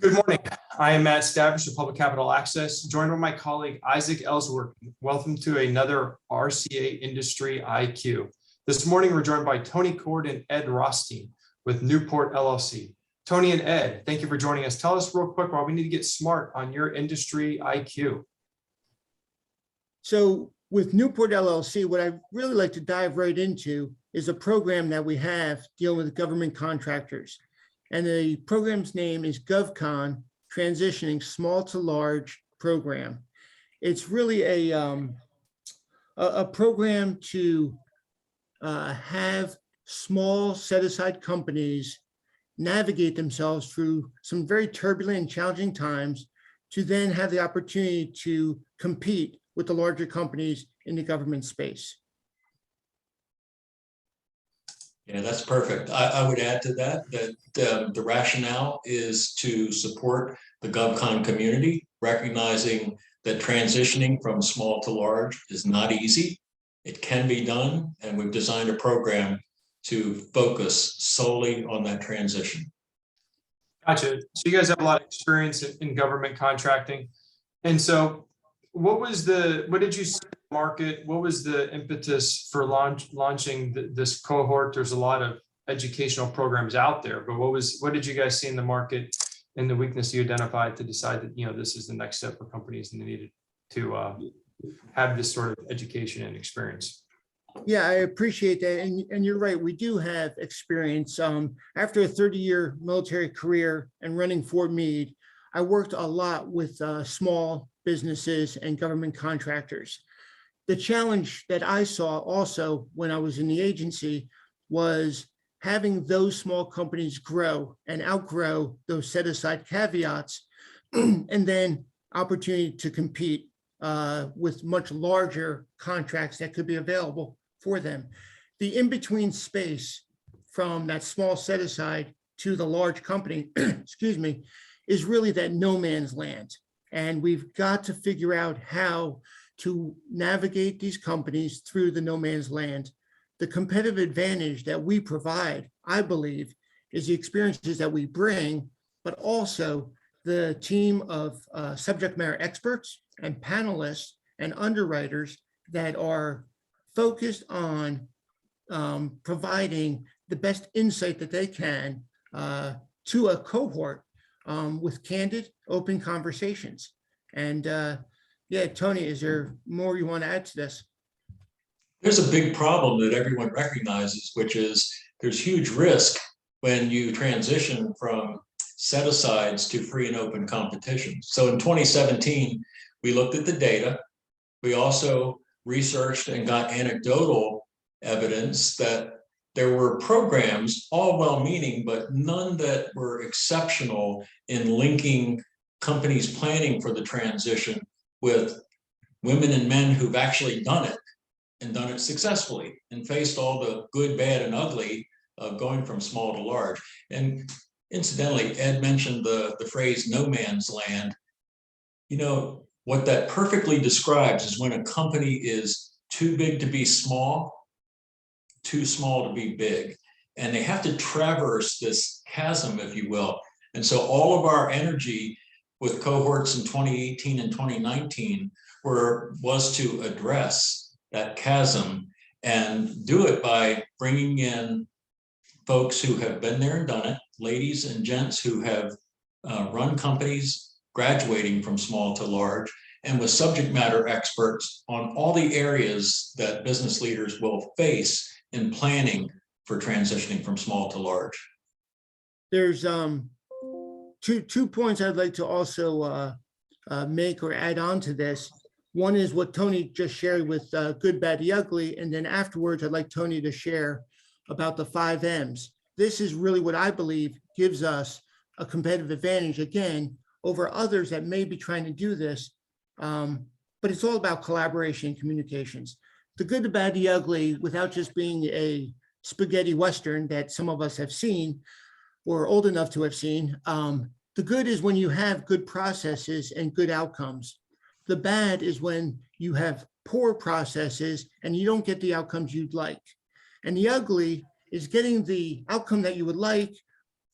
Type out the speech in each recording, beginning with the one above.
Good morning. I am Matt Stavish of Public Capital Access, joined by my colleague Isaac Ellsworth. Welcome to another RCA Industry IQ. This morning, we're joined by Tony Cord and Ed Rothstein with Newport LLC. Tony and Ed, thank you for joining us. Tell us real quick why we need to get smart on your industry IQ. So with Newport LLC, what I'd really like to dive right into is a program that we have dealing with government contractors. And the program's name is GovCon, Transitioning Small to Large Program. It's really a program to have small set-aside companies navigate themselves through some very turbulent and challenging times to then have the opportunity to compete with the larger companies in the government space. Yeah, that's perfect. I would add to that the rationale is to support the GovCon community, recognizing that transitioning from small to large is not easy. It can be done, and we've designed a program to focus solely on that transition. Gotcha. So you guys have a lot of experience in government contracting. And so what did you see in the market? What was the impetus for launching this cohort? There's a lot of educational programs out there, but what did you guys see in the market and the weakness you identified to decide that, this is the next step for companies and they needed to have this sort of education and experience? Yeah, I appreciate that. And you're right, we do have experience. After a 30-year military career and running Fort Meade, I worked a lot with small businesses and government contractors. The challenge that I saw also when I was in the agency was having those small companies grow and outgrow those set-aside caveats, and then opportunity to compete with much larger contracts that could be available for them. The in-between space from that small set-aside to the large company, excuse me, is really that no man's land. And we've got to figure out how to navigate these companies through the no man's land. The competitive advantage that we provide, I believe, is the experiences that we bring, but also the team of subject matter experts and panelists and underwriters that are focused on providing the best insight that they can to a cohort with candid, open conversations. And yeah, Tony, is there more you want to add to this? There's a big problem that everyone recognizes, which is there's huge risk when you transition from set-asides to free and open competition. So in 2017, we looked at the data. We also researched and got anecdotal evidence that there were programs, all well-meaning, but none that were exceptional in linking companies planning for the transition with women and men who've actually done it and done it successfully and faced all the good, bad, and ugly of going from small to large. And incidentally, Ed mentioned the phrase no man's land. What that perfectly describes is when a company is too big to be small, too small to be big. And they have to traverse this chasm, if you will. And so all of our energy with cohorts in 2018 and 2019 was to address that chasm and do it by bringing in folks who have been there and done it, ladies and gents who have run companies graduating from small to large, and with subject matter experts on all the areas that business leaders will face in planning for transitioning from small to large. There's two points I'd like to also make or add on to this. One is what Tony just shared with good, bad, the ugly, and then afterwards I'd like Tony to share about the 5 M's. This is really what I believe gives us a competitive advantage, again, over others that may be trying to do this, but it's all about collaboration and communications. The good, the bad, the ugly, without just being a spaghetti Western that some of us have seen or old enough to have seen. The good is when you have good processes and good outcomes. The bad is when you have poor processes and you don't get the outcomes you'd like. And the ugly is getting the outcome that you would like,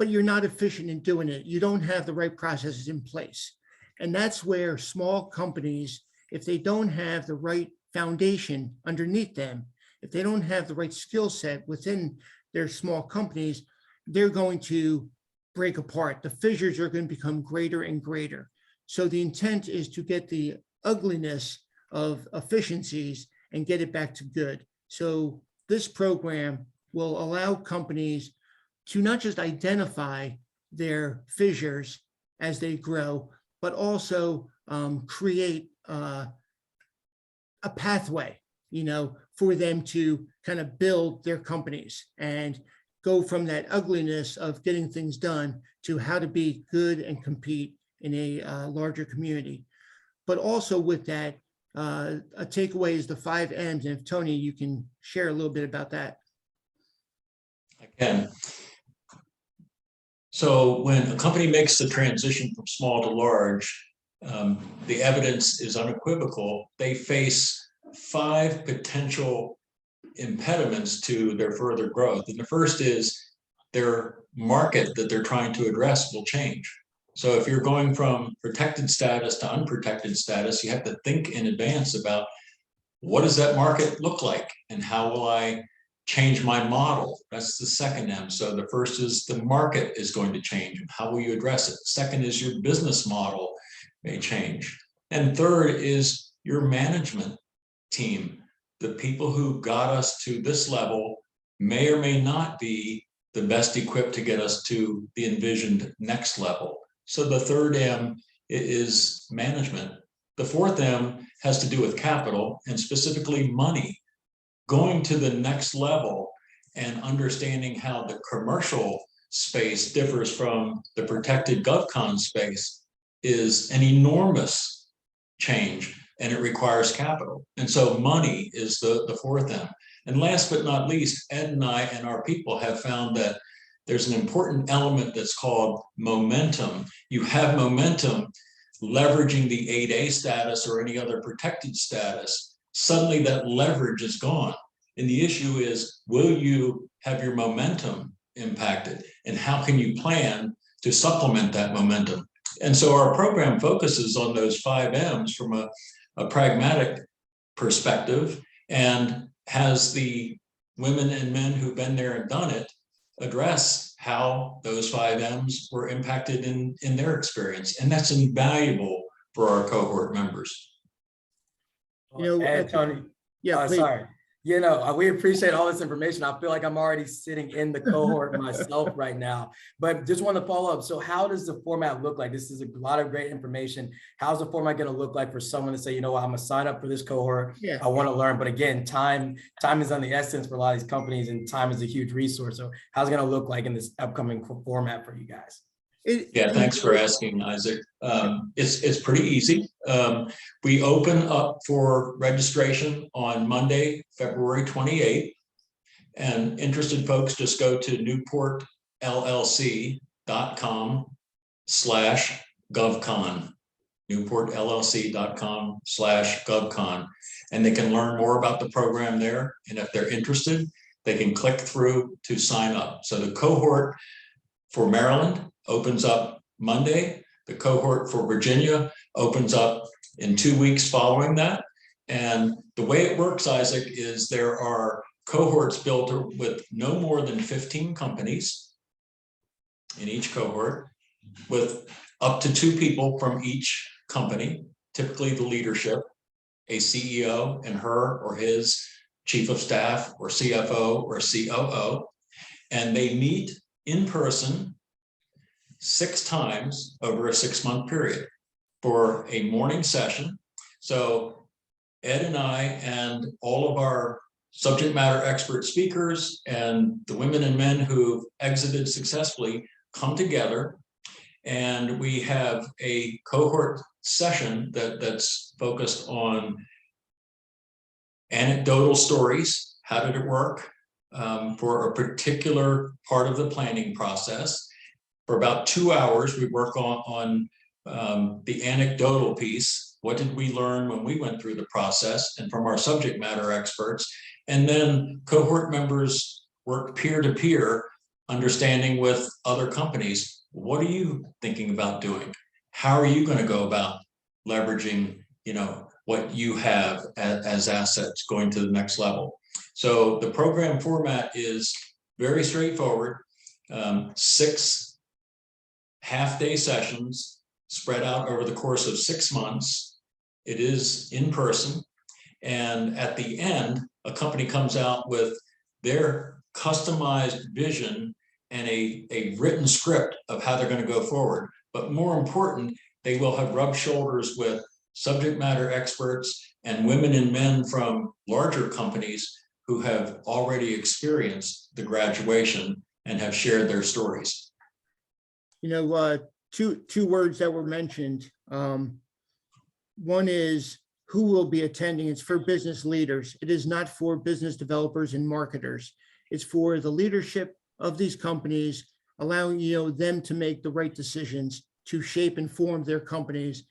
but you're not efficient in doing it. You don't have the right processes in place. And that's where small companies, if they don't have the right foundation underneath them, if they don't have the right skill set within their small companies, they're going to break apart. The fissures are going to become greater and greater. So the intent is to get the ugliness of efficiencies and get it back to good. So this program will allow companies to not just identify their fissures as they grow, but also create a pathway, for them to kind of build their companies and go from that ugliness of getting things done to how to be good and compete in a larger community. But also with that, a takeaway is the 5 M's. And if Tony, you can share a little bit about that. I can. So when a company makes the transition from small to large, the evidence is unequivocal. They face 5 potential impediments to their further growth. And the first is their market that they're trying to address will change. So if you're going from protected status to unprotected status, you have to think in advance about what does that market look like and how will I change my model? That's the second M. So the first is the market is going to change and how will you address it? Second is your business model may change. And third is your management team. The people who got us to this level may or may not be the best equipped to get us to the envisioned next level. So the third M is management. The fourth M has to do with capital and specifically money. Going to the next level and understanding how the commercial space differs from the protected GovCon space is an enormous change, and it requires capital. And so money is the fourth M. And last but not least, Ed and I and our people have found that there's an important element that's called momentum. You have momentum leveraging the 8A status or any other protected status. Suddenly that leverage is gone. And the issue is, will you have your momentum impacted? And how can you plan to supplement that momentum? And so our program focuses on those 5 M's from a pragmatic perspective and has the women and men who've been there and done it address how those 5 M's were impacted in their experience. And that's invaluable for our cohort members. Ed, Tony, yeah, sorry. We appreciate all this information. I feel like I'm already sitting in the cohort myself right now, but just want to follow up. So how does the format look like? This is a lot of great information. How's the format going to look like for someone to say, I'm going to sign up for this cohort. Yeah. I want to learn. But again, time is on the essence for a lot of these companies, and time is a huge resource. So how's it going to look like in this upcoming format for you guys? Yeah, thanks for asking, Isaac. It's pretty easy. We open up for registration on Monday, February 28th, and interested folks just go to newportllc.com/govcon, newportllc.com/govcon, and they can learn more about the program there. And if they're interested, they can click through to sign up. So the cohort for Maryland opens up Monday. The cohort for Virginia opens up in 2 weeks following that. And the way it works, Isaac, is there are cohorts built with no more than 15 companies in each cohort, with up to 2 people from each company, typically the leadership, a CEO and her or his chief of staff or CFO or COO, and they meet in person 6 times over a 6-month period for a morning session. So Ed and I and all of our subject matter expert speakers and the women and men who've exited successfully come together, and we have a cohort session that's focused on anecdotal stories. How did it work for a particular part of the planning process? For about 2 hours, we work on the anecdotal piece. What did we learn when we went through the process, and from our subject matter experts? And then cohort members work peer to peer understanding with other companies, what are you thinking about doing? How are you going to go about leveraging, what you have as assets going to the next level? So the program format is very straightforward. 6 half-day sessions spread out over the course of 6 months. It is in person. And at the end, a company comes out with their customized vision and a written script of how they're going to go forward. But more important, they will have rubbed shoulders with subject matter experts and women and men from larger companies who have already experienced the graduation and have shared their stories. Two words that were mentioned. One is who will be attending. It's for business leaders. It is not for business developers and marketers. It's for the leadership of these companies, allowing them to make the right decisions to shape and form their companies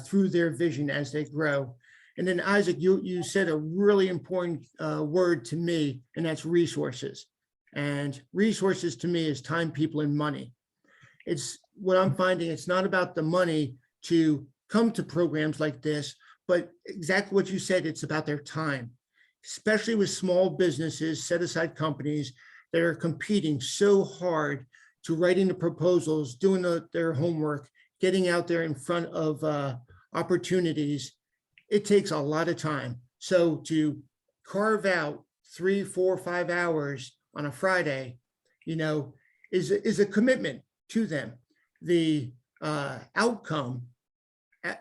through their vision as they grow. And then Isaac, you said a really important word to me, and that's resources. And resources to me is time, people, and money. It's what I'm finding. It's not about the money to come to programs like this, but exactly what you said, it's about their time, especially with small businesses, set aside companies that are competing so hard to writing the proposals, doing their homework, getting out there in front of opportunities. It takes a lot of time. So to carve out 3, 4, 5 hours on a Friday, is a commitment to them. The outcome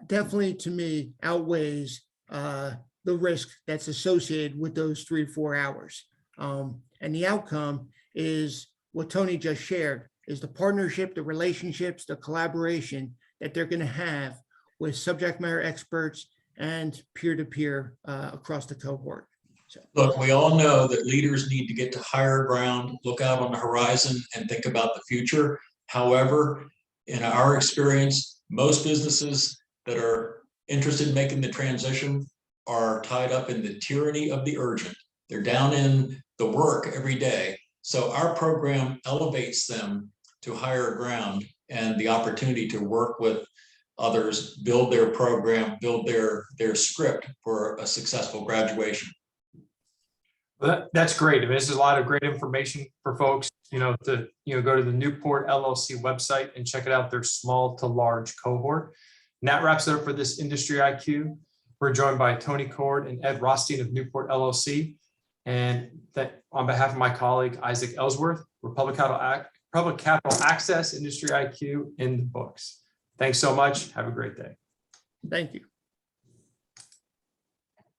definitely, to me, outweighs the risk that's associated with those 3 or 4 hours. And the outcome is what Tony just shared, is the partnership, the relationships, the collaboration that they're going to have with subject matter experts and peer-to-peer across the cohort. So. Look, we all know that leaders need to get to higher ground, look out on the horizon, and think about the future. However, in our experience, most businesses that are interested in making the transition are tied up in the tyranny of the urgent. They're down in the work every day. So our program elevates them to higher ground and the opportunity to work with others, build their program, build their script for a successful graduation. Well, that's great. I mean, this is a lot of great information for folks, to go to the Newport LLC website and check it out, their small to large cohort. And that wraps it up for this Industry IQ. We're joined by Tony Cord and Ed Rothstein of Newport LLC. And that on behalf of my colleague, Isaac Ellsworth, we're Public Capital Access Industry IQ in the books. Thanks so much. Have a great day. Thank you.